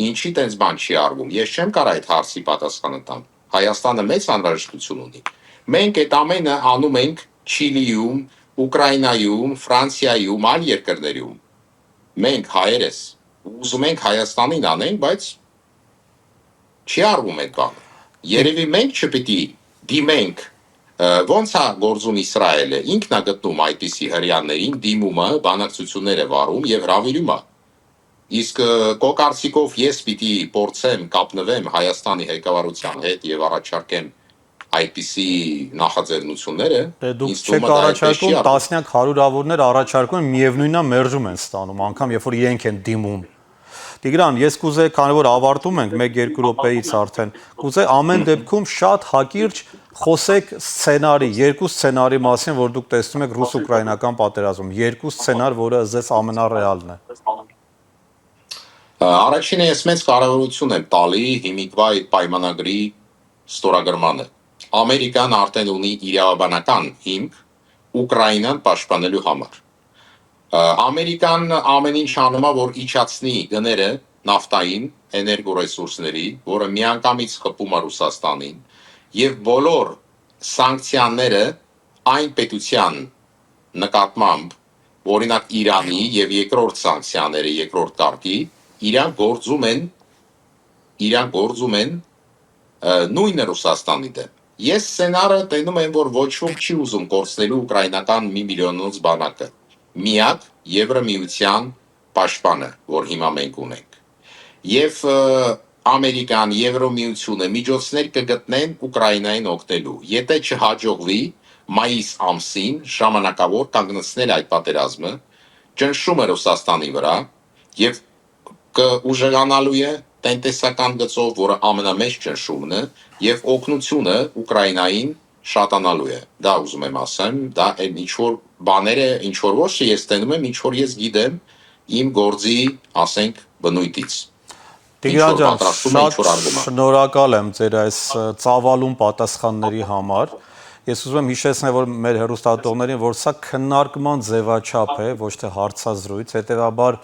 Ինչի տենց բան չի արվում։ Ես չեմ կարող այդ հարցի պատասխանը տամ։ Հայաստանը մեծ անհրաժեշտություն ունի։ Մենք այդ ամենը անում ենք Չիլիում, Ուկրաինայում, Ֆրանսիայում, այլ երկրներում։ Մենք հայերս ուզում ենք Հայաստանին անենք, բայց չի արվում այդ բանը։ Երևի մենք չպիտի դիմենք ոնց է գործում Իսրայելը, ինքն է գտնում այդպիսի հրեաներին, դիմումը, բանակցությունները վարում եւ հրավիրում է։ Իսկ կոկարցիկով ես պիտի փորձեմ կապնվեմ Հայաստանի ղեկավարության հետ եւ առաջարկեմ այդպիսի նախաձեռնությունները։ Դուք չեք առաջարկում, տասնյակ հարյուրավորներ առաջարկում են, միևնույնն է մերժում են ստանում, անգամ երբ որ իրենք են դիմում։ Տիգրան, ես կուզեի, քանի որ ավարտում ենք 1-2 րոպեից արդեն, կուզեի ամեն դեպքում շատ հակիրճ խոսեք սցենարի, երկու սցենարի մասին, որ դուք տեսնում եք ռուս-ուկրաինական պատերազմում, երկու սցենար, որը ըստ ամենառեալն է։ Առաջինը ես մեծ կարևորություն եմ տալի հիմիկվա այդ պայմանագրի ստորագրմանը։ Ամերիկան արդեն ունի իրավաբանական հիմք Ուկրաինան պաշտպանելու համար։ Ամերիկան ամեն ինչ անում է, որ իջացնի գները նավթային էներգոռեսուրսների, որը միանգամից խփում է Ռուսաստանին, եւ բոլոր սանկցիաները այն պետության նկատմամբ, օրինակ Իրանի եւ երկրորդ սանկցիաները, երկրորդ կարգի, իրանք գործում են նույնը Ռուսաստանի դեմ։ Ես սցենարը տենում եմ, որ ոչ ոք չի ուզում կորցնելու ուկրաինական 1 միլիոնոց բանակը։ Միակ Եվրամիության պաշտպանը, որ հիմա մենք ունենք։ Եվ Ամերիկան, Եվրամիությունը միջոցներ կգտնեն Ուկրաինային օգնելու։ Եթե չհաջողվի մայիս ամսին ժամանակավոր կանգնեցնել այդ պատերազմը, ճնշումը Ռուսաստանի վրա եւ կուժեղանալու է տնտեսական գծով, որը ամենամեծ ճնշումն է, եւ օգնությունը Ուկրաինային շատանալու է։ Դա ուզում եմ ասեմ, դա այն ինչ որ բաները, ինչ որ ոչ ես տենում եմ, ինչ որ ես գիտեմ իմ գործի, ասենք, բնույթից։ Տիգրան ջան, շատ շնորհակալ եմ ձեր այս ծավալուն պատասխանների համար։ Ես ուզում եմ հիշեցնել, որ մեր հեռուստատողներին, որ սա քննարկման ձևաչափ է, ոչ թե հարցազրույց, հետեւաբար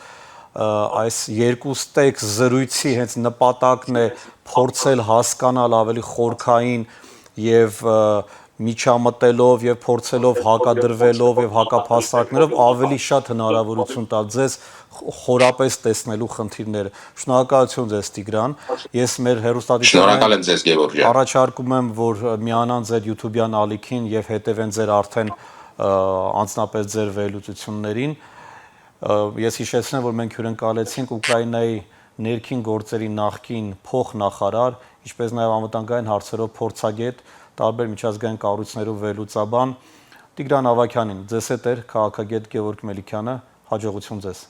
այս երկու ստեկ զրույցի հենց նպատակն է փորձել հասկանալ ավելի խորքային եւ միջամտելով եւ փորձելով հակադրվելով եւ հակափաստարկներով ավելի շատ հնարավորություն տալ ձեզ խորապես տեսնելու խնդիրները։ Շնորհակալություն ձեզ Տիգրան։ Ես մեր հեռուստադիտողներին շնորհակալ եմ ձեզ Գևորգ ջան։ Առաջարկում եմ, որ միանան ձեր YouTube-յան ալիքին եւ հետևեն ձեր արդեն անձնապես ձեր վերլուծություններին։ Ես հիշեցնեմ, որ մենք հյուրընկալեցինք Ուկրաինայի ներքին գործերի նախկին փոխնախարար, ինչպես նաեւ անվտանգային հարցերով փորձագետ, տարբեր միջազգային կառույցներով վերլուծաբան Տիգրան Ավագյանին։ Ձեզ հետ էր քաղաքագետ Գևորգ Մելիքյանը, հաջողություն ձեզ։